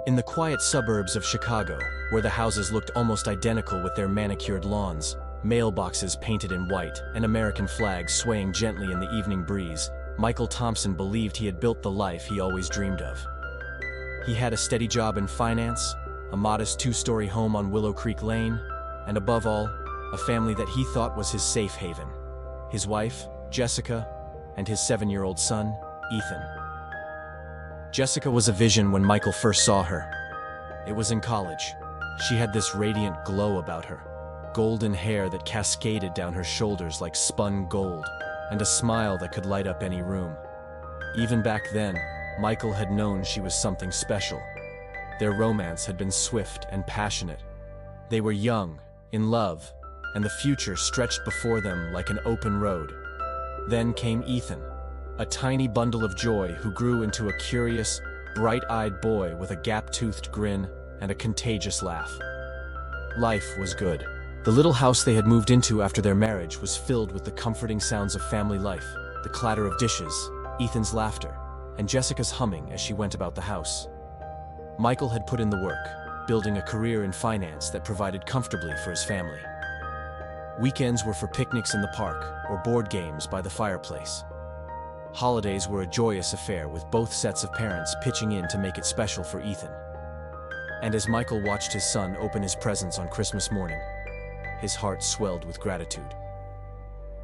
In the quiet suburbs of Chicago, where the houses looked almost identical with their manicured lawns, mailboxes painted in white, and American flags swaying gently in the evening breeze, Michael Thompson believed he had built the life he always dreamed of. He had a steady job in finance, a modest two-story home on Willow Creek Lane, and above all, a family that he thought was his safe haven. His wife, Jessica, and his 7-year-old son, Ethan. Jessica was a vision when Michael first saw her. It was in college. She had this radiant glow about her, golden hair that cascaded down her shoulders like spun gold, and a smile that could light up any room. Even back then, Michael had known she was something special. Their romance had been swift and passionate. They were young, in love, and the future stretched before them like an open road. Then came Ethan, a tiny bundle of joy who grew into a curious, bright-eyed boy with a gap-toothed grin and a contagious laugh. Life was good. The little house they had moved into after their marriage was filled with the comforting sounds of family life, the clatter of dishes, Ethan's laughter, and Jessica's humming as she went about the house. Michael had put in the work, building a career in finance that provided comfortably for his family. Weekends were for picnics in the park or board games by the fireplace. Holidays were a joyous affair with both sets of parents pitching in to make it special for Ethan. And as Michael watched his son open his presents on Christmas morning, his heart swelled with gratitude.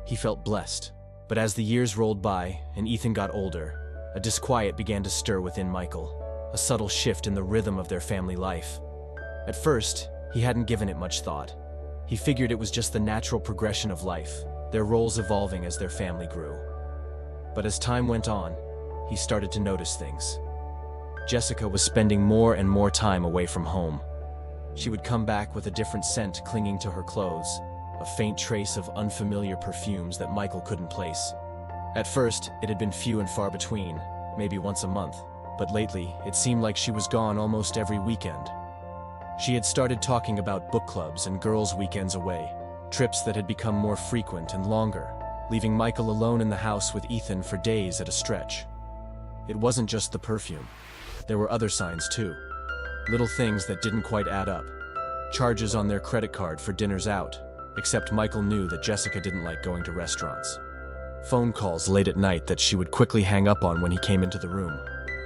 He felt blessed, but as the years rolled by and Ethan got older, a disquiet began to stir within Michael, a subtle shift in the rhythm of their family life. At first, he hadn't given it much thought. He figured it was just the natural progression of life, their roles evolving as their family grew. But as time went on, he started to notice things. Jessica was spending more and more time away from home. She would come back with a different scent clinging to her clothes, a faint trace of unfamiliar perfumes that Michael couldn't place. At first, it had been few and far between, maybe once a month, but lately, it seemed like she was gone almost every weekend. She had started talking about book clubs and girls' weekends away, trips that had become more frequent and longer, leaving Michael alone in the house with Ethan for days at a stretch. It wasn't just the perfume. There were other signs too. Little things that didn't quite add up. Charges on their credit card for dinners out, except Michael knew that Jessica didn't like going to restaurants. Phone calls late at night that she would quickly hang up on when he came into the room,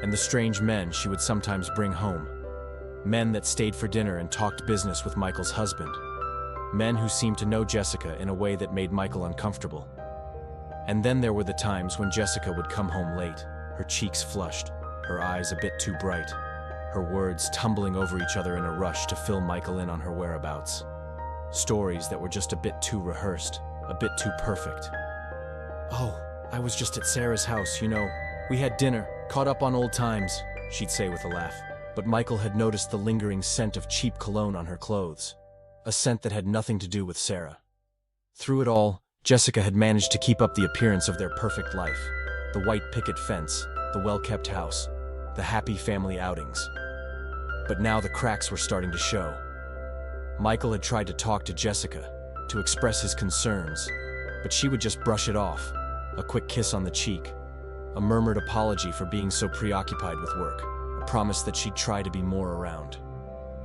and the strange men she would sometimes bring home. Men that stayed for dinner and talked business with Michael's husband. Men who seemed to know Jessica in a way that made Michael uncomfortable. And then there were the times when Jessica would come home late, her cheeks flushed, her eyes a bit too bright, her words tumbling over each other in a rush to fill Michael in on her whereabouts. Stories that were just a bit too rehearsed, a bit too perfect. "Oh, I was just at Sarah's house, you know. We had dinner, caught up on old times," she'd say with a laugh. But Michael had noticed the lingering scent of cheap cologne on her clothes, a scent that had nothing to do with Sarah. Through it all, Jessica had managed to keep up the appearance of their perfect life, the white picket fence, the well-kept house, the happy family outings. But now the cracks were starting to show. Michael had tried to talk to Jessica, to express his concerns, but she would just brush it off, a quick kiss on the cheek, a murmured apology for being so preoccupied with work, a promise that she'd try to be more around.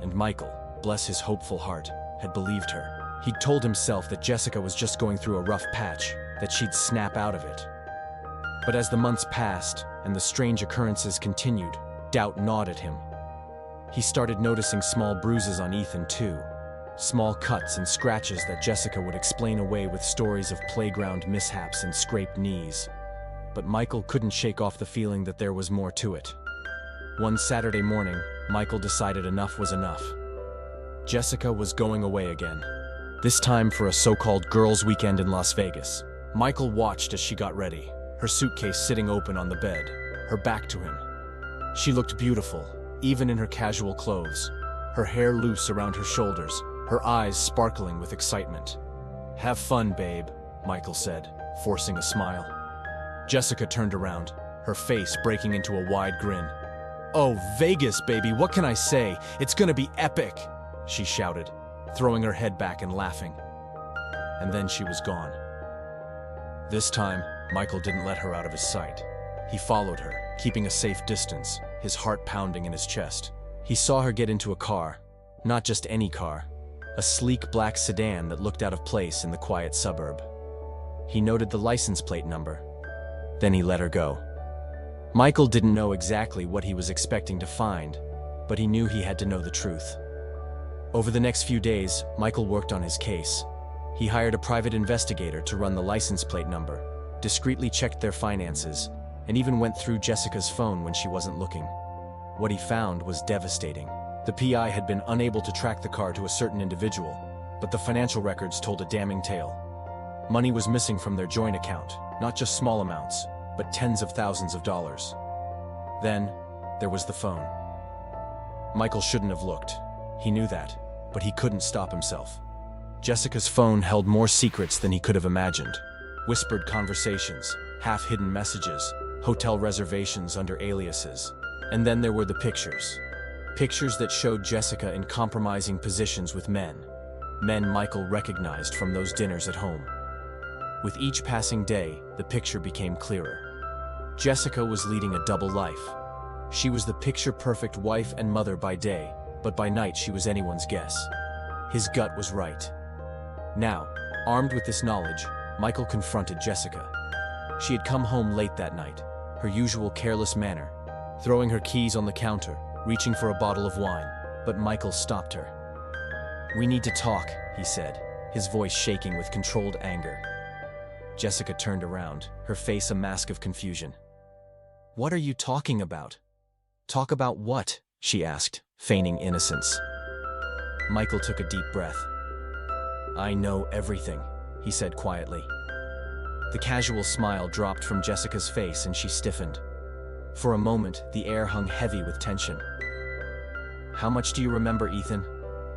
And Michael, bless his hopeful heart, had believed her. He'd told himself that Jessica was just going through a rough patch, that she'd snap out of it. But as the months passed and the strange occurrences continued, doubt gnawed at him. He started noticing small bruises on Ethan too, small cuts and scratches that Jessica would explain away with stories of playground mishaps and scraped knees. But Michael couldn't shake off the feeling that there was more to it. One Saturday morning, Michael decided enough was enough. Jessica was going away again. This time for a so-called girls' weekend in Las Vegas. Michael watched as she got ready, her suitcase sitting open on the bed, her back to him. She looked beautiful, even in her casual clothes, her hair loose around her shoulders, her eyes sparkling with excitement. "Have fun, babe," Michael said, forcing a smile. Jessica turned around, her face breaking into a wide grin. "Oh, Vegas, baby, what can I say? It's gonna be epic!" she shouted, throwing her head back and laughing. And then she was gone. This time, Michael didn't let her out of his sight. He followed her, keeping a safe distance, his heart pounding in his chest. He saw her get into a car, not just any car, a sleek black sedan that looked out of place in the quiet suburb. He noted the license plate number. Then he let her go. Michael didn't know exactly what he was expecting to find, but he knew he had to know the truth. Over the next few days, Michael worked on his case. He hired a private investigator to run the license plate number, discreetly checked their finances, and even went through Jessica's phone when she wasn't looking. What he found was devastating. The PI had been unable to track the car to a certain individual, but the financial records told a damning tale. Money was missing from their joint account, not just small amounts, but tens of thousands of dollars. Then, there was the phone. Michael shouldn't have looked. He knew that, but he couldn't stop himself. Jessica's phone held more secrets than he could have imagined. Whispered conversations, half-hidden messages, hotel reservations under aliases. And then there were the pictures. Pictures that showed Jessica in compromising positions with men. Men Michael recognized from those dinners at home. With each passing day, the picture became clearer. Jessica was leading a double life. She was the picture-perfect wife and mother by day, but by night she was anyone's guess. His gut was right. Now, armed with this knowledge, Michael confronted Jessica. She had come home late that night, her usual careless manner, throwing her keys on the counter, reaching for a bottle of wine, but Michael stopped her. "We need to talk," he said, his voice shaking with controlled anger. Jessica turned around, her face a mask of confusion. "What are you talking about?" "Talk about what?" she asked, feigning innocence. Michael took a deep breath. "I know everything," he said quietly. The casual smile dropped from Jessica's face and she stiffened. For a moment, the air hung heavy with tension. "How much do you remember, Ethan?"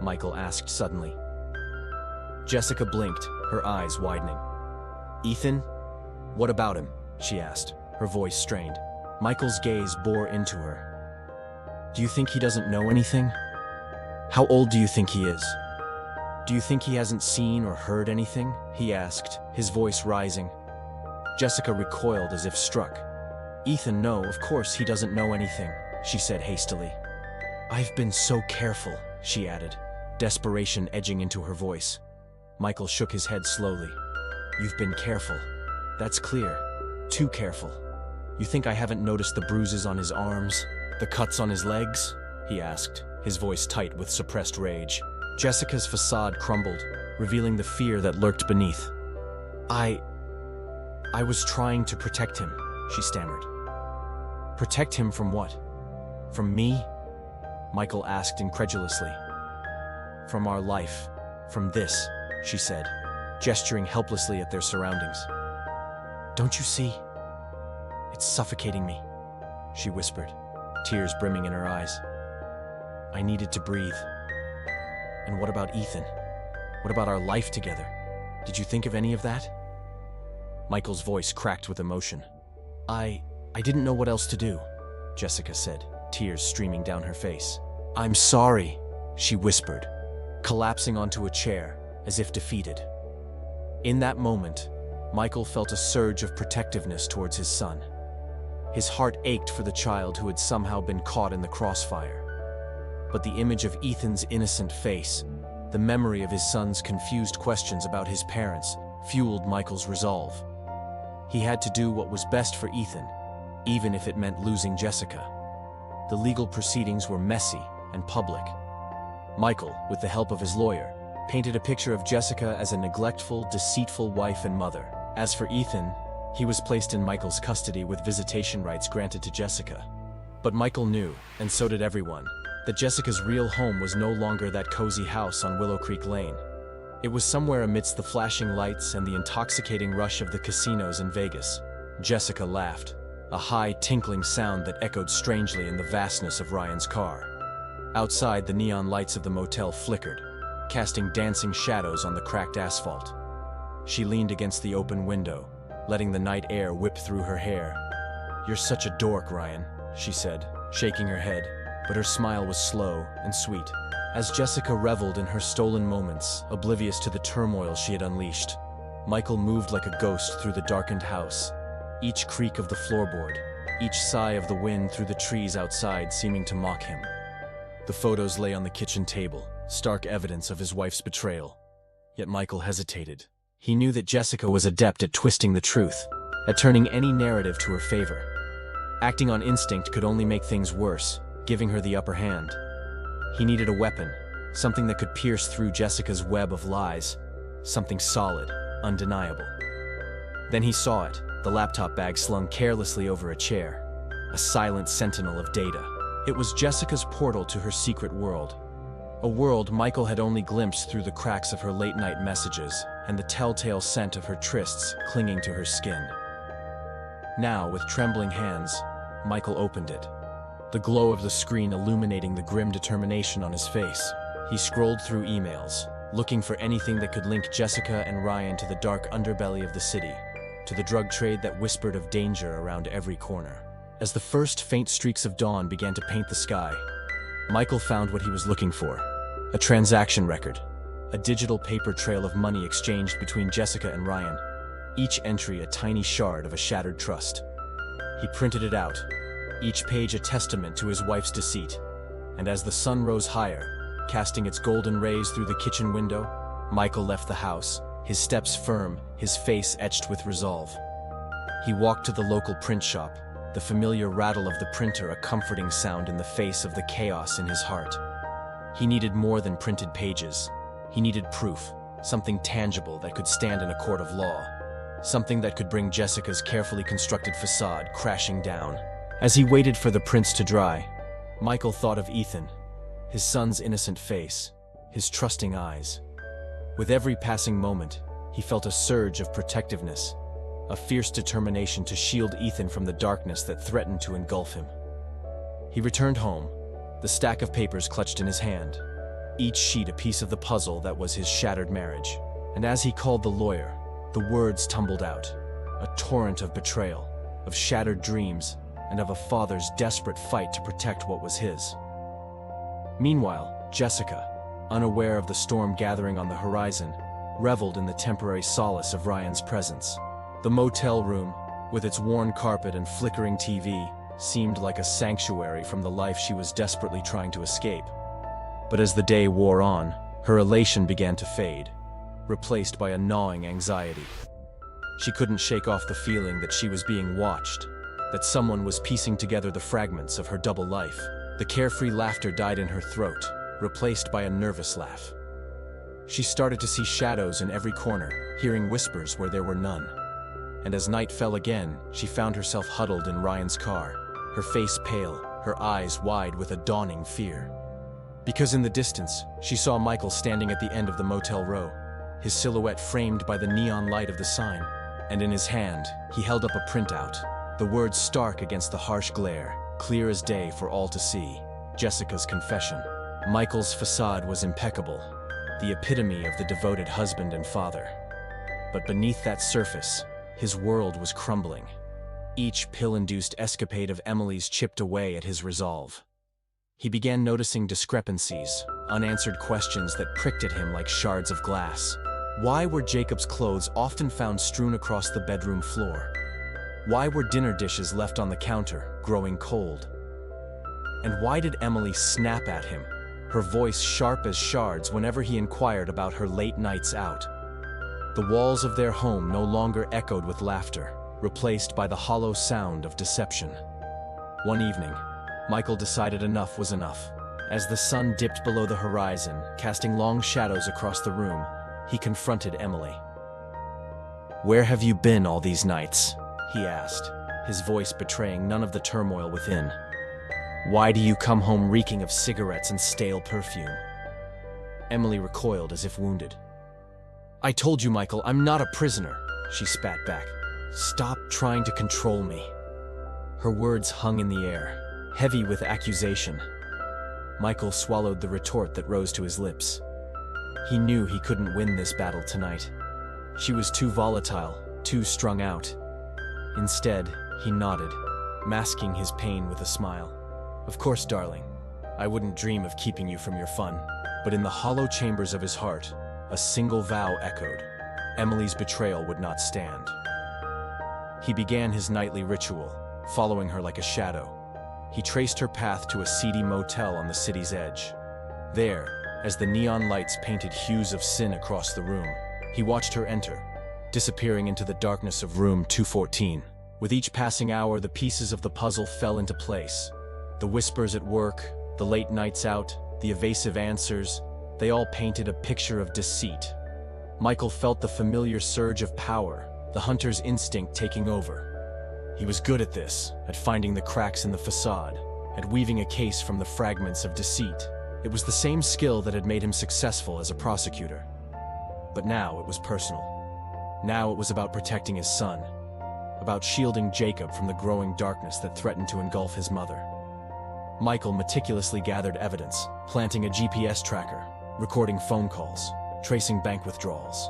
Michael asked suddenly. Jessica blinked, her eyes widening. "Ethan? What about him?" she asked, her voice strained. Michael's gaze bore into her. "Do you think he doesn't know anything? How old do you think he is? Do you think he hasn't seen or heard anything?" he asked, his voice rising. Jessica recoiled as if struck. "Ethan, no, of course he doesn't know anything," she said hastily. "I've been so careful," she added, desperation edging into her voice. Michael shook his head slowly. "You've been careful. That's clear. Too careful. You think I haven't noticed the bruises on his arms? The cuts on his legs?" he asked, his voice tight with suppressed rage. Jessica's facade crumbled, revealing the fear that lurked beneath. I was trying to protect him," she stammered. "Protect him from what? From me?" Michael asked incredulously. "From our life. From this," she said, gesturing helplessly at their surroundings. "Don't you see? It's suffocating me," she whispered, tears brimming in her eyes. "I needed to breathe. And what about Ethan? What about our life together? Did you think of any of that?" Michael's voice cracked with emotion. I didn't know what else to do," Jessica said, tears streaming down her face. "I'm sorry," she whispered, collapsing onto a chair, as if defeated. In that moment, Michael felt a surge of protectiveness towards his son. His heart ached for the child who had somehow been caught in the crossfire. But the image of Ethan's innocent face, the memory of his son's confused questions about his parents, fueled Michael's resolve. He had to do what was best for Ethan, even if it meant losing Jessica. The legal proceedings were messy and public. Michael, with the help of his lawyer, painted a picture of Jessica as a neglectful, deceitful wife and mother. As for Ethan, he was placed in Michael's custody with visitation rights granted to Jessica. But Michael knew, and so did everyone, that Jessica's real home was no longer that cozy house on Willow Creek Lane. It was somewhere amidst the flashing lights and the intoxicating rush of the casinos in Vegas. Jessica laughed, a high, tinkling sound that echoed strangely in the vastness of Ryan's car. Outside, the neon lights of the motel flickered, casting dancing shadows on the cracked asphalt. She leaned against the open window, letting the night air whip through her hair. "You're such a dork, Ryan," she said, shaking her head, but her smile was slow and sweet. As Jessica reveled in her stolen moments, oblivious to the turmoil she had unleashed, Michael moved like a ghost through the darkened house, each creak of the floorboard, each sigh of the wind through the trees outside seeming to mock him. The photos lay on the kitchen table, stark evidence of his wife's betrayal. Yet Michael hesitated. He knew that Jessica was adept at twisting the truth, at turning any narrative to her favor. Acting on instinct could only make things worse, giving her the upper hand. He needed a weapon, something that could pierce through Jessica's web of lies, something solid, undeniable. Then he saw it, the laptop bag slung carelessly over a chair, a silent sentinel of data. It was Jessica's portal to her secret world, a world Michael had only glimpsed through the cracks of her late-night messages and the telltale scent of her trysts clinging to her skin. Now, with trembling hands, Michael opened it, the glow of the screen illuminating the grim determination on his face. He scrolled through emails, looking for anything that could link Jessica and Ryan to the dark underbelly of the city, to the drug trade that whispered of danger around every corner. As the first faint streaks of dawn began to paint the sky, Michael found what he was looking for: a transaction record, a digital paper trail of money exchanged between Jessica and Ryan, each entry a tiny shard of a shattered trust. He printed it out, each page a testament to his wife's deceit, and as the sun rose higher, casting its golden rays through the kitchen window, Michael left the house, his steps firm, his face etched with resolve. He walked to the local print shop, the familiar rattle of the printer a comforting sound in the face of the chaos in his heart. He needed more than printed pages. He needed proof, something tangible that could stand in a court of law, something that could bring Jessica's carefully constructed facade crashing down. As he waited for the prints to dry, Michael thought of Ethan, his son's innocent face, his trusting eyes. With every passing moment, he felt a surge of protectiveness, a fierce determination to shield Ethan from the darkness that threatened to engulf him. He returned home, the stack of papers clutched in his hand, each sheet a piece of the puzzle that was his shattered marriage. And as he called the lawyer, the words tumbled out, a torrent of betrayal, of shattered dreams, and of a father's desperate fight to protect what was his. Meanwhile, Jessica, unaware of the storm gathering on the horizon, reveled in the temporary solace of Ryan's presence. The motel room, with its worn carpet and flickering TV, seemed like a sanctuary from the life she was desperately trying to escape. But as the day wore on, her elation began to fade, replaced by a gnawing anxiety. She couldn't shake off the feeling that she was being watched, that someone was piecing together the fragments of her double life. The carefree laughter died in her throat, replaced by a nervous laugh. She started to see shadows in every corner, hearing whispers where there were none. And as night fell again, she found herself huddled in Ryan's car, her face pale, her eyes wide with a dawning fear. Because in the distance, she saw Michael standing at the end of the motel row, his silhouette framed by the neon light of the sign, and in his hand, he held up a printout, the words stark against the harsh glare, clear as day for all to see: Jessica's confession. Michael's facade was impeccable, the epitome of the devoted husband and father. But beneath that surface, his world was crumbling. Each pill-induced escapade of Emily's chipped away at his resolve. He began noticing discrepancies, unanswered questions that pricked at him like shards of glass. Why were Jacob's clothes often found strewn across the bedroom floor? Why were dinner dishes left on the counter, growing cold? And why did Emily snap at him, her voice sharp as shards whenever he inquired about her late nights out? The walls of their home no longer echoed with laughter, replaced by the hollow sound of deception. One evening, Michael decided enough was enough. As the sun dipped below the horizon, casting long shadows across the room, he confronted Emily. "Where have you been all these nights?" he asked, his voice betraying none of the turmoil within. "Why do you come home reeking of cigarettes and stale perfume?" Emily recoiled as if wounded. "I told you, Michael, I'm not a prisoner," she spat back. "Stop trying to control me." Her words hung in the air, heavy with accusation. Michael swallowed the retort that rose to his lips. He knew he couldn't win this battle tonight. She was too volatile, too strung out. Instead, he nodded, masking his pain with a smile. "Of course, darling. I wouldn't dream of keeping you from your fun." But in the hollow chambers of his heart, a single vow echoed. Emily's betrayal would not stand. He began his nightly ritual, following her like a shadow. he traced her path to a seedy motel on the city's edge. There, as the neon lights painted hues of sin across the room, he watched her enter, disappearing into the darkness of room 214. With each passing hour, the pieces of the puzzle fell into place. The whispers at work, the late nights out, the evasive answers, they all painted a picture of deceit. Michael felt the familiar surge of power, the hunter's instinct taking over. He was good at this, at finding the cracks in the facade, at weaving a case from the fragments of deceit. It was the same skill that had made him successful as a prosecutor. But now it was personal. Now it was about protecting his son, about shielding Jacob from the growing darkness that threatened to engulf his mother. Michael meticulously gathered evidence, planting a GPS tracker, recording phone calls, tracing bank withdrawals.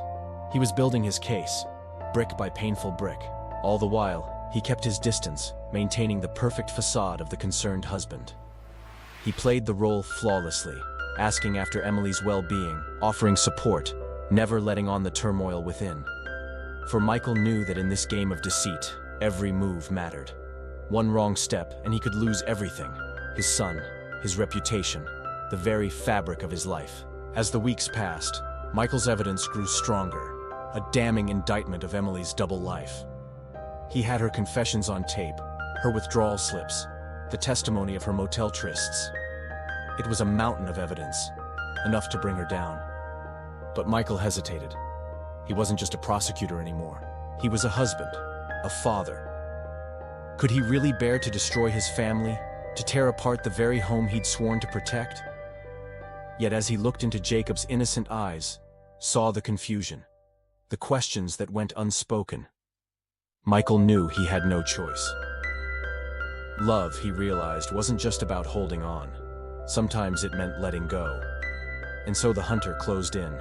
He was building his case, brick by painful brick. All the while, he kept his distance, maintaining the perfect facade of the concerned husband. He played the role flawlessly, asking after Emily's well-being, offering support, never letting on the turmoil within. For Michael knew that in this game of deceit, every move mattered. One wrong step, and he could lose everything: his son, his reputation, the very fabric of his life. As the weeks passed, Michael's evidence grew stronger, a damning indictment of Emily's double life. He had her confessions on tape, her withdrawal slips, the testimony of her motel trysts. It was a mountain of evidence, enough to bring her down. But Michael hesitated. He wasn't just a prosecutor anymore. He was a husband, a father. Could he really bear to destroy his family, to tear apart the very home he'd sworn to protect? Yet as he looked into Jacob's innocent eyes, saw the confusion, the questions that went unspoken, Michael knew he had no choice. Love, he realized, wasn't just about holding on. Sometimes it meant letting go. And so the hunter closed in,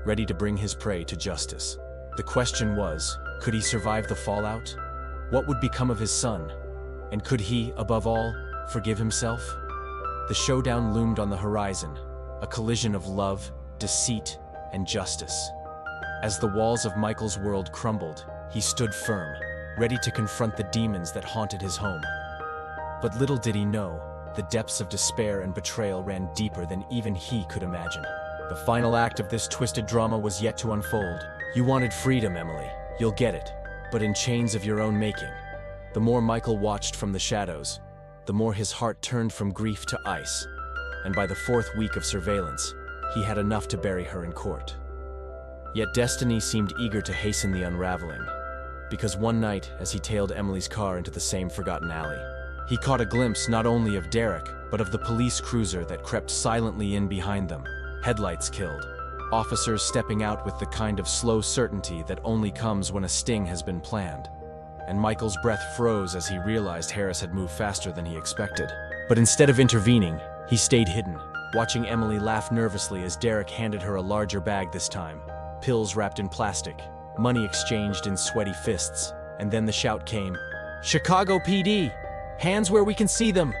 ready to bring his prey to justice. The question was, could he survive the fallout? What would become of his son? And could he, above all, forgive himself? The showdown loomed on the horizon, a collision of love, deceit, and justice. As the walls of Michael's world crumbled, he stood firm, ready to confront the demons that haunted his home. But little did he know, the depths of despair and betrayal ran deeper than even he could imagine. The final act of this twisted drama was yet to unfold. You wanted freedom, Emily. You'll get it, but in chains of your own making. The more Michael watched from the shadows, the more his heart turned from grief to ice. And by the fourth week of surveillance, he had enough to bury her in court. Yet destiny seemed eager to hasten the unraveling, because one night, as he tailed Emily's car into the same forgotten alley, he caught a glimpse not only of Derek, but of the police cruiser that crept silently in behind them, headlights killed, officers stepping out with the kind of slow certainty that only comes when a sting has been planned. And Michael's breath froze as he realized Harris had moved faster than he expected. But instead of intervening, he stayed hidden, watching Emily laugh nervously as Derek handed her a larger bag this time, pills wrapped in plastic, money exchanged in sweaty fists. And then the shout came, "Chicago PD! Hands where we can see them!"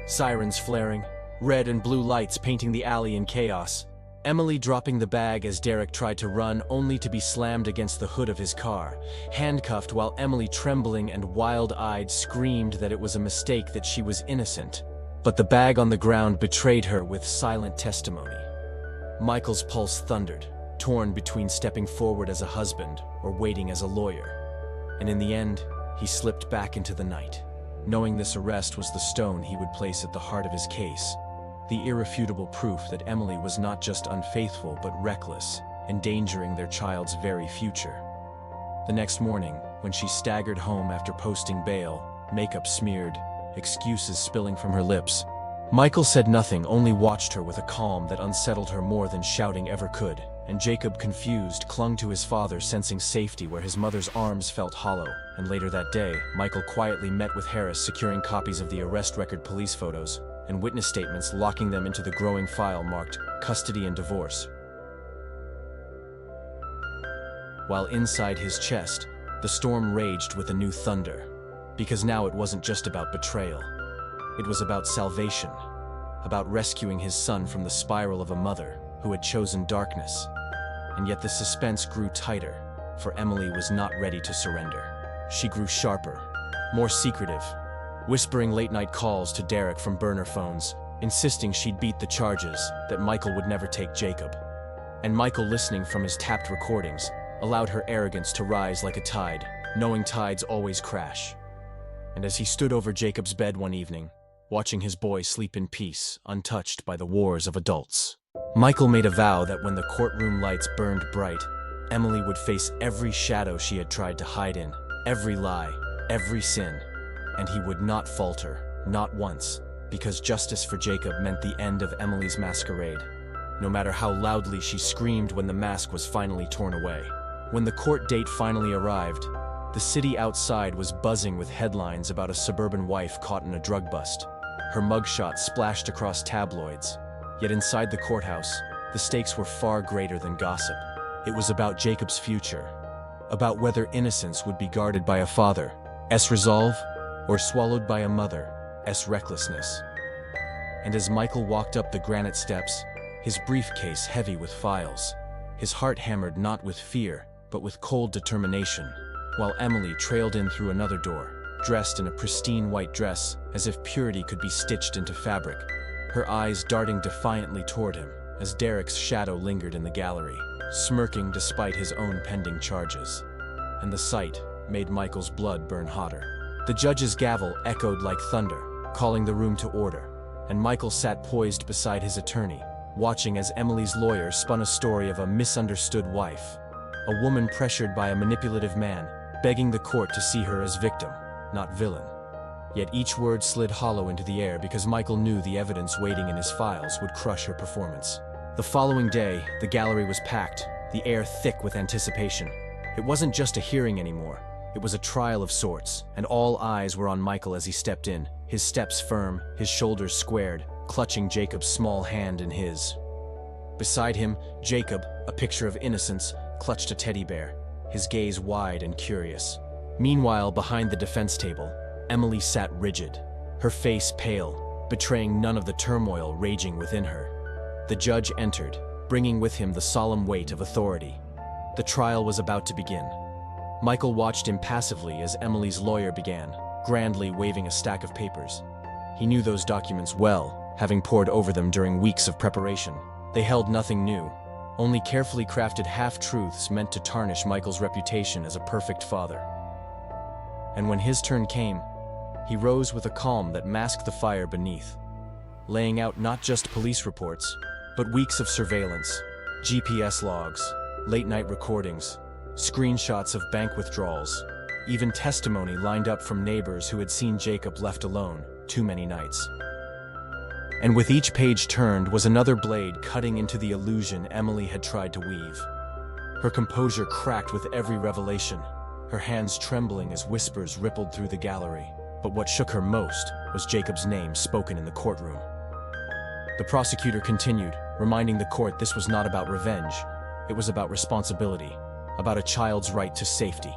Sirens flaring, red and blue lights painting the alley in chaos. Emily dropping the bag as Derek tried to run, only to be slammed against the hood of his car, handcuffed, while Emily, trembling and wild-eyed, screamed that it was a mistake, that she was innocent. But the bag on the ground betrayed her with silent testimony. Michael's pulse thundered, torn between stepping forward as a husband or waiting as a lawyer. And in the end, he slipped back into the night, knowing this arrest was the stone he would place at the heart of his case. The irrefutable proof that Emily was not just unfaithful but reckless, endangering their child's very future. The next morning, when she staggered home after posting bail, makeup smeared, excuses spilling from her lips, Michael said nothing, only watched her with a calm that unsettled her more than shouting ever could. And Jacob, confused, clung to his father, sensing safety where his mother's arms felt hollow. And later that day, Michael quietly met with Harris, securing copies of the arrest record, police photos, and witness statements, locking them into the growing file marked custody and divorce. While inside his chest, the storm raged with a new thunder, because now it wasn't just about betrayal. It was about salvation, about rescuing his son from the spiral of a mother who had chosen darkness. And yet the suspense grew tighter, for Emily was not ready to surrender. She grew sharper, more secretive, whispering late-night calls to Derek from burner phones, insisting she'd beat the charges, that Michael would never take Jacob. And Michael, listening from his tapped recordings, allowed her arrogance to rise like a tide, knowing tides always crash. And as he stood over Jacob's bed one evening, watching his boy sleep in peace, untouched by the wars of adults, Michael made a vow that when the courtroom lights burned bright, Emily would face every shadow she had tried to hide in, every lie, every sin, and he would not falter, not once, because justice for Jacob meant the end of Emily's masquerade, no matter how loudly she screamed when the mask was finally torn away. When the court date finally arrived, the city outside was buzzing with headlines about a suburban wife caught in a drug bust. Her mugshot splashed across tabloids. Yet inside the courthouse, the stakes were far greater than gossip. It was about Jacob's future, about whether innocence would be guarded by a father's resolve or swallowed by a mother's recklessness. And as Michael walked up the granite steps, his briefcase heavy with files, his heart hammered not with fear, but with cold determination, while Emily trailed in through another door, dressed in a pristine white dress, as if purity could be stitched into fabric, her eyes darting defiantly toward him, as Derek's shadow lingered in the gallery, smirking despite his own pending charges. And the sight made Michael's blood burn hotter. The judge's gavel echoed like thunder, calling the room to order, and Michael sat poised beside his attorney, watching as Emily's lawyer spun a story of a misunderstood wife, a woman pressured by a manipulative man, begging the court to see her as victim, not villain. Yet each word slid hollow into the air because Michael knew the evidence waiting in his files would crush her performance. The following day, the gallery was packed, the air thick with anticipation. It wasn't just a hearing anymore. It was a trial of sorts, and all eyes were on Michael as he stepped in, his steps firm, his shoulders squared, clutching Jacob's small hand in his. Beside him, Jacob, a picture of innocence, clutched a teddy bear, his gaze wide and curious. Meanwhile, behind the defense table, Emily sat rigid, her face pale, betraying none of the turmoil raging within her. The judge entered, bringing with him the solemn weight of authority. The trial was about to begin. Michael watched impassively as Emily's lawyer began, grandly waving a stack of papers. He knew those documents well, having pored over them during weeks of preparation. They held nothing new, only carefully crafted half-truths meant to tarnish Michael's reputation as a perfect father. And when his turn came, he rose with a calm that masked the fire beneath, laying out not just police reports, but weeks of surveillance, GPS logs, late-night recordings, screenshots of bank withdrawals, even testimony lined up from neighbors who had seen Jacob left alone too many nights. And with each page turned was another blade cutting into the illusion Emily had tried to weave. Her composure cracked with every revelation, her hands trembling as whispers rippled through the gallery. But what shook her most was Jacob's name spoken in the courtroom. The prosecutor continued, reminding the court this was not about revenge. It was about responsibility, about a child's right to safety.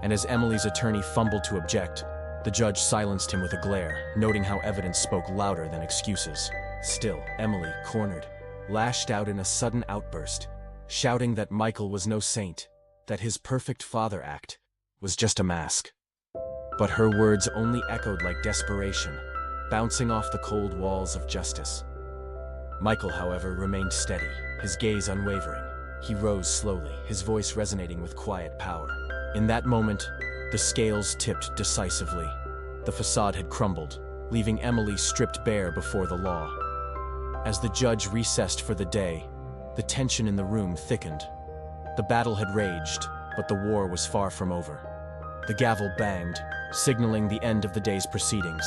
And as Emily's attorney fumbled to object, the judge silenced him with a glare, noting how evidence spoke louder than excuses. Still, Emily, cornered, lashed out in a sudden outburst, shouting that Michael was no saint, that his perfect father act was just a mask. But her words only echoed like desperation, bouncing off the cold walls of justice. Michael, however, remained steady, his gaze unwavering. He rose slowly, his voice resonating with quiet power. In that moment, the scales tipped decisively. The facade had crumbled, leaving Emily stripped bare before the law. As the judge recessed for the day, the tension in the room thickened. The battle had raged, but the war was far from over. The gavel banged, signaling the end of the day's proceedings.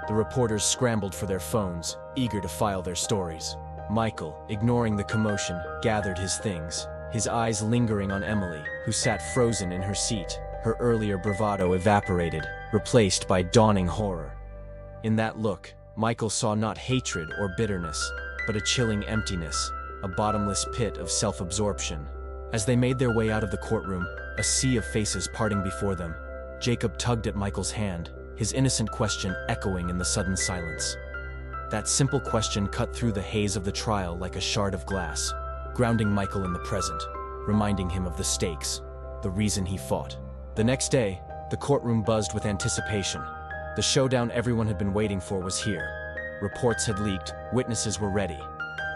The reporters scrambled for their phones, eager to file their stories. Michael, ignoring the commotion, gathered his things, his eyes lingering on Emily, who sat frozen in her seat, her earlier bravado evaporated, replaced by dawning horror. In that look, Michael saw not hatred or bitterness, but a chilling emptiness, a bottomless pit of self-absorption. As they made their way out of the courtroom, a sea of faces parting before them, Jacob tugged at Michael's hand, his innocent question echoing in the sudden silence. That simple question cut through the haze of the trial like a shard of glass, grounding Michael in the present, reminding him of the stakes, the reason he fought. The next day, the courtroom buzzed with anticipation. The showdown everyone had been waiting for was here. Reports had leaked, witnesses were ready.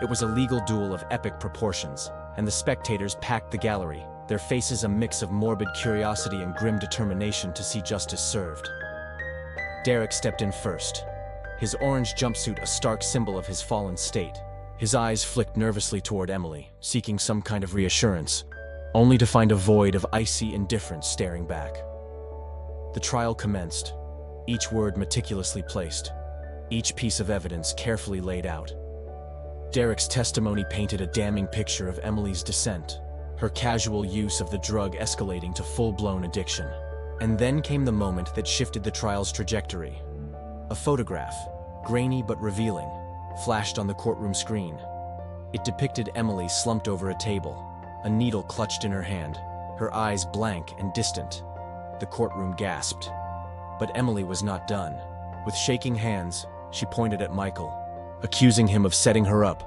It was a legal duel of epic proportions, and the spectators packed the gallery, their faces a mix of morbid curiosity and grim determination to see justice served. Derek stepped in first, his orange jumpsuit a stark symbol of his fallen state. His eyes flicked nervously toward Emily, seeking some kind of reassurance, only to find a void of icy indifference staring back. The trial commenced, each word meticulously placed, each piece of evidence carefully laid out. Derek's testimony painted a damning picture of Emily's descent, her casual use of the drug escalating to full-blown addiction. And then came the moment that shifted the trial's trajectory. A photograph, grainy but revealing, flashed on the courtroom screen. It depicted Emily slumped over a table, a needle clutched in her hand, her eyes blank and distant. The courtroom gasped. But Emily was not done. With shaking hands, she pointed at Michael, accusing him of setting her up,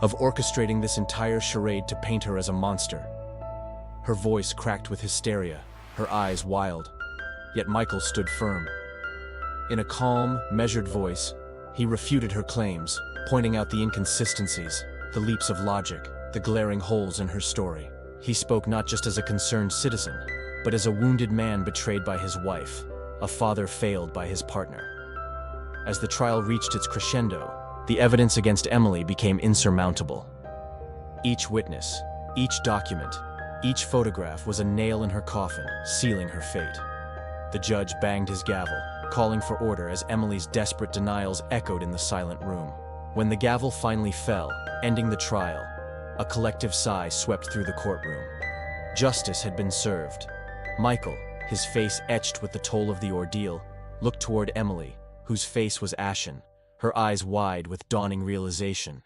of orchestrating this entire charade to paint her as a monster. Her voice cracked with hysteria, her eyes wild. Yet Michael stood firm. In a calm, measured voice, he refuted her claims, pointing out the inconsistencies, the leaps of logic, the glaring holes in her story. He spoke not just as a concerned citizen, but as a wounded man betrayed by his wife, a father failed by his partner. As the trial reached its crescendo, the evidence against Emily became insurmountable. Each witness, each document, each photograph was a nail in her coffin, sealing her fate. The judge banged his gavel, calling for order as Emily's desperate denials echoed in the silent room. When the gavel finally fell, ending the trial, a collective sigh swept through the courtroom. Justice had been served. Michael, his face etched with the toll of the ordeal, looked toward Emily, whose face was ashen, her eyes wide with dawning realization.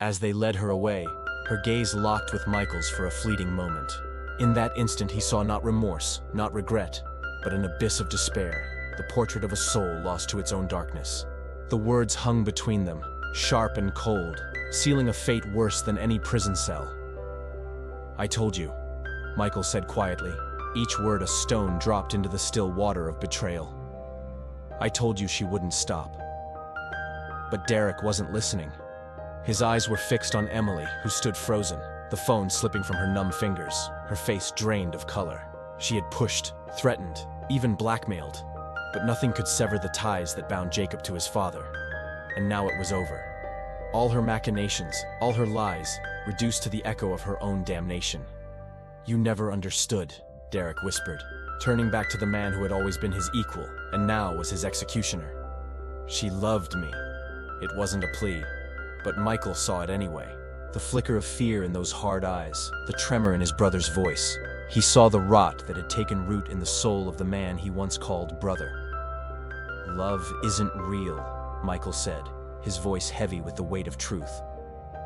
As they led her away, her gaze locked with Michael's for a fleeting moment. In that instant he saw not remorse, not regret, but an abyss of despair, the portrait of a soul lost to its own darkness. The words hung between them, sharp and cold, sealing a fate worse than any prison cell. "I told you," Michael said quietly, each word a stone dropped into the still water of betrayal. "I told you she wouldn't stop." But Derek wasn't listening. His eyes were fixed on Emily, who stood frozen, the phone slipping from her numb fingers, her face drained of color. She had pushed, threatened, even blackmailed, but nothing could sever the ties that bound Jacob to his father. And now it was over. All her machinations, all her lies, reduced to the echo of her own damnation. "You never understood," Derek whispered, turning back to the man who had always been his equal and now was his executioner. "She loved me." It wasn't a plea, but Michael saw it anyway. The flicker of fear in those hard eyes, the tremor in his brother's voice. He saw the rot that had taken root in the soul of the man he once called brother. "Love isn't real," Michael said, his voice heavy with the weight of truth.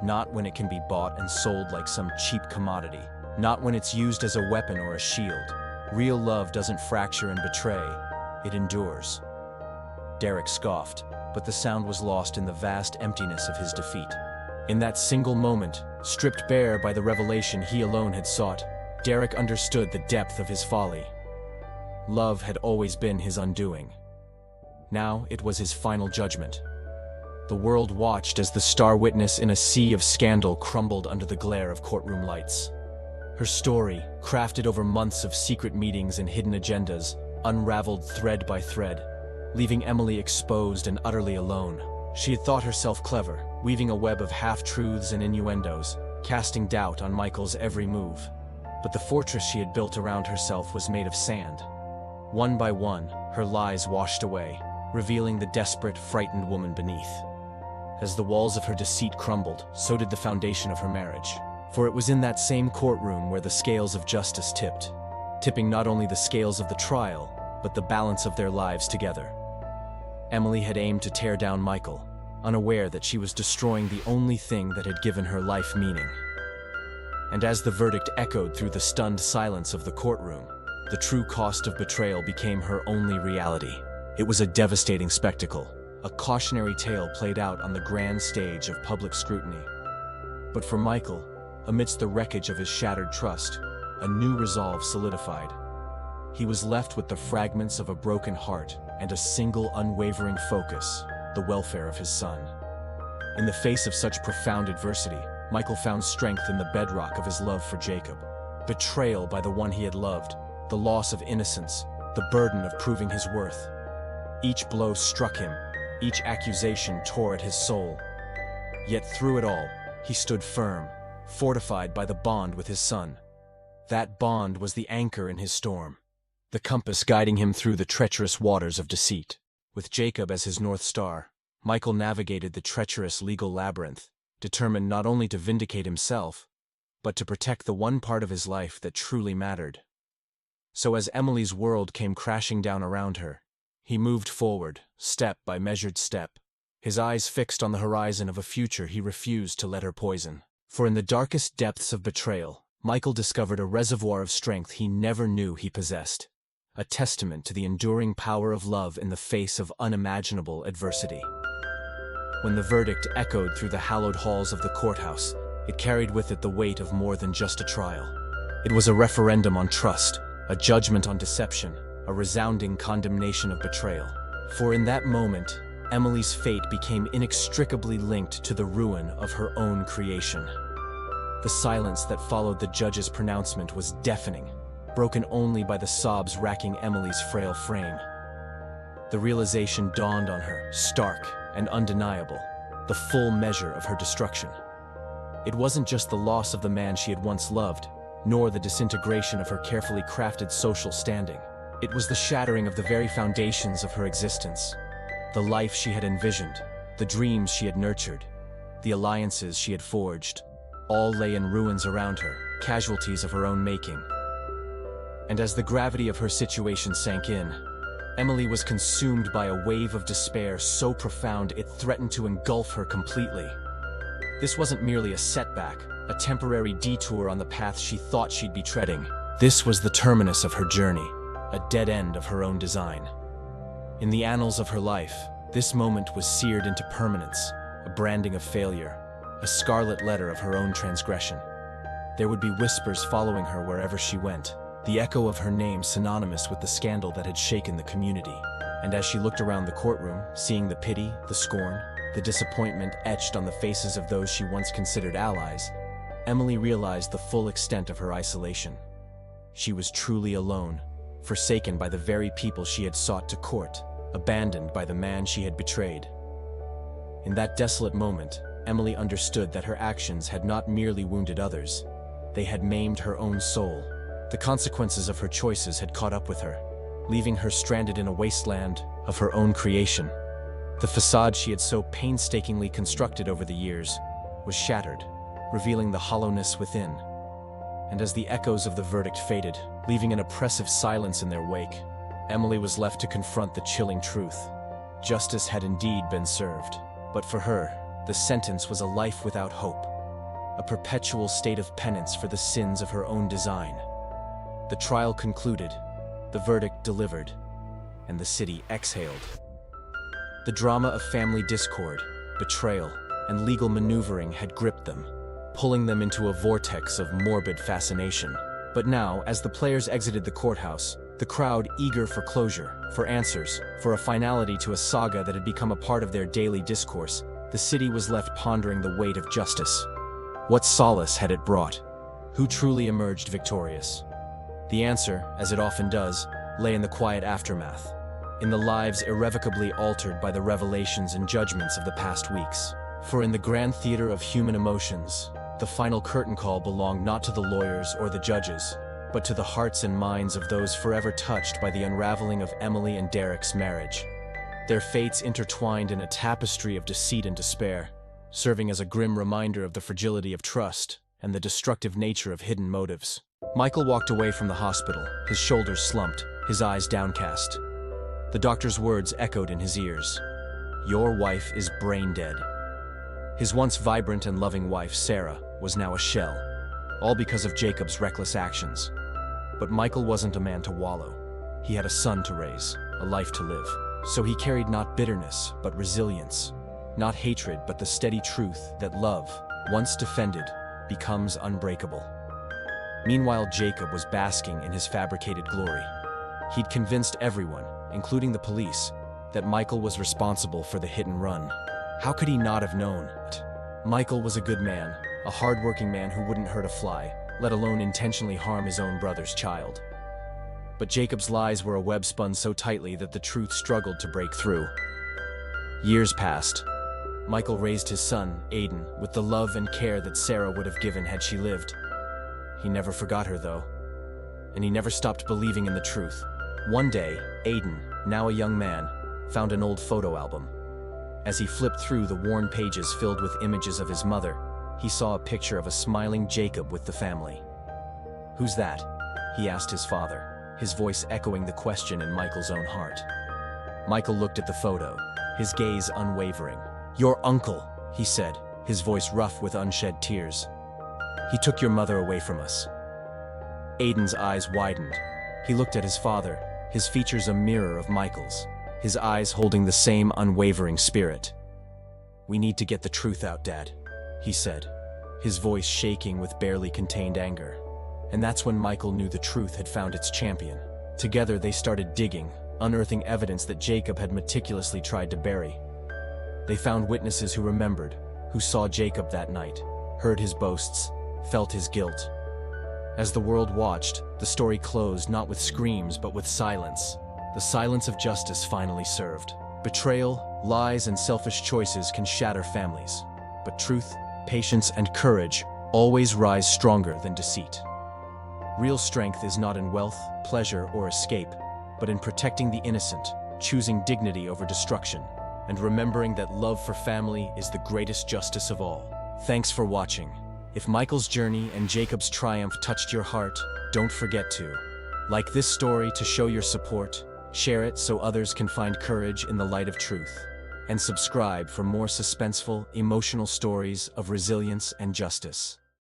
"Not when it can be bought and sold like some cheap commodity. Not when it's used as a weapon or a shield. Real love doesn't fracture and betray, it endures." Derek scoffed, but the sound was lost in the vast emptiness of his defeat. In that single moment, stripped bare by the revelation he alone had sought, Derek understood the depth of his folly. Love had always been his undoing. Now it was his final judgment. The world watched as the star witness in a sea of scandal crumbled under the glare of courtroom lights. Her story, crafted over months of secret meetings and hidden agendas, unraveled thread by thread, leaving Emily exposed and utterly alone. She had thought herself clever, weaving a web of half-truths and innuendos, casting doubt on Michael's every move. But the fortress she had built around herself was made of sand. One by one, her lies washed away, revealing the desperate, frightened woman beneath. As the walls of her deceit crumbled, so did the foundation of her marriage. For it was in that same courtroom where the scales of justice tipped, tipping not only the scales of the trial, but the balance of their lives together. Emily had aimed to tear down Michael, unaware that she was destroying the only thing that had given her life meaning. And as the verdict echoed through the stunned silence of the courtroom, the true cost of betrayal became her only reality. It was a devastating spectacle, a cautionary tale played out on the grand stage of public scrutiny. But for Michael, amidst the wreckage of his shattered trust, a new resolve solidified. He was left with the fragments of a broken heart and a single unwavering focus: the welfare of his son. In the face of such profound adversity, Michael found strength in the bedrock of his love for Jacob. Betrayal by the one he had loved, the loss of innocence, the burden of proving his worth. Each blow struck him, each accusation tore at his soul. Yet through it all, he stood firm, fortified by the bond with his son. That bond was the anchor in his storm, the compass guiding him through the treacherous waters of deceit. With Jacob as his North Star, Michael navigated the treacherous legal labyrinth, determined not only to vindicate himself, but to protect the one part of his life that truly mattered. So as Emily's world came crashing down around her, he moved forward, step by measured step, his eyes fixed on the horizon of a future he refused to let her poison. For in the darkest depths of betrayal, Michael discovered a reservoir of strength he never knew he possessed, a testament to the enduring power of love in the face of unimaginable adversity. When the verdict echoed through the hallowed halls of the courthouse, it carried with it the weight of more than just a trial. It was a referendum on trust, a judgment on deception, a resounding condemnation of betrayal. For in that moment, Emily's fate became inextricably linked to the ruin of her own creation. The silence that followed the judge's pronouncement was deafening, broken only by the sobs racking Emily's frail frame. The realization dawned on her, stark and undeniable, the full measure of her destruction. It wasn't just the loss of the man she had once loved, nor the disintegration of her carefully crafted social standing. It was the shattering of the very foundations of her existence. The life she had envisioned, the dreams she had nurtured, the alliances she had forged, all lay in ruins around her, casualties of her own making. And as the gravity of her situation sank in, Emily was consumed by a wave of despair so profound it threatened to engulf her completely. This wasn't merely a setback, a temporary detour on the path she thought she'd be treading. This was the terminus of her journey, a dead end of her own design. In the annals of her life, this moment was seared into permanence, a branding of failure, a scarlet letter of her own transgression. There would be whispers following her wherever she went, the echo of her name synonymous with the scandal that had shaken the community. And as she looked around the courtroom, seeing the pity, the scorn, the disappointment etched on the faces of those she once considered allies, Emily realized the full extent of her isolation. She was truly alone, forsaken by the very people she had sought to court, abandoned by the man she had betrayed. In that desolate moment, Emily understood that her actions had not merely wounded others, they had maimed her own soul. The consequences of her choices had caught up with her, leaving her stranded in a wasteland of her own creation. The facade she had so painstakingly constructed over the years was shattered, revealing the hollowness within. And as the echoes of the verdict faded, leaving an oppressive silence in their wake, Emily was left to confront the chilling truth. Justice had indeed been served, but for her, the sentence was a life without hope, a perpetual state of penance for the sins of her own design. The trial concluded, the verdict delivered, and the city exhaled. The drama of family discord, betrayal, and legal maneuvering had gripped them, pulling them into a vortex of morbid fascination. But now, as the players exited the courthouse, the crowd eager for closure, for answers, for a finality to a saga that had become a part of their daily discourse, the city was left pondering the weight of justice. What solace had it brought? Who truly emerged victorious? The answer, as it often does, lay in the quiet aftermath, in the lives irrevocably altered by the revelations and judgments of the past weeks. For in the grand theater of human emotions, the final curtain call belonged not to the lawyers or the judges, but to the hearts and minds of those forever touched by the unraveling of Emily and Derek's marriage. Their fates intertwined in a tapestry of deceit and despair, serving as a grim reminder of the fragility of trust and the destructive nature of hidden motives. Michael walked away from the hospital, his shoulders slumped, his eyes downcast. The doctor's words echoed in his ears. "Your wife is brain dead." His once vibrant and loving wife, Sarah, was now a shell, all because of Jacob's reckless actions. But Michael wasn't a man to wallow. He had a son to raise, a life to live. So he carried not bitterness, but resilience. Not hatred, but the steady truth that love, once defended, becomes unbreakable. Meanwhile, Jacob was basking in his fabricated glory. He'd convinced everyone, including the police, that Michael was responsible for the hit and run. How could he not have known? Michael was a good man, a hard-working man who wouldn't hurt a fly, let alone intentionally harm his own brother's child. But Jacob's lies were a web spun so tightly that the truth struggled to break through. Years passed. Michael raised his son, Aiden, with the love and care that Sarah would have given had she lived. He never forgot her, though, and he never stopped believing in the truth. One day, Aiden, now a young man, found an old photo album. As he flipped through the worn pages filled with images of his mother, he saw a picture of a smiling Jacob with the family. "Who's that?" he asked his father, his voice echoing the question in Michael's own heart. Michael looked at the photo, his gaze unwavering. "Your uncle," he said, his voice rough with unshed tears. "He took your mother away from us." Aiden's eyes widened. He looked at his father, his features a mirror of Michael's, his eyes holding the same unwavering spirit. "We need to get the truth out, Dad," he said, his voice shaking with barely contained anger. And that's when Michael knew the truth had found its champion. Together they started digging, unearthing evidence that Jacob had meticulously tried to bury. They found witnesses who remembered, who saw Jacob that night, heard his boasts, felt his guilt. As the world watched, the story closed not with screams but with silence. The silence of justice finally served. Betrayal, lies, and selfish choices can shatter families. But truth, patience, and courage always rise stronger than deceit. Real strength is not in wealth, pleasure, or escape, but in protecting the innocent, choosing dignity over destruction, and remembering that love for family is the greatest justice of all. Thanks for watching. If Michael's journey and Jacob's triumph touched your heart, don't forget to like this story to show your support, share it so others can find courage in the light of truth, and subscribe for more suspenseful, emotional stories of resilience and justice.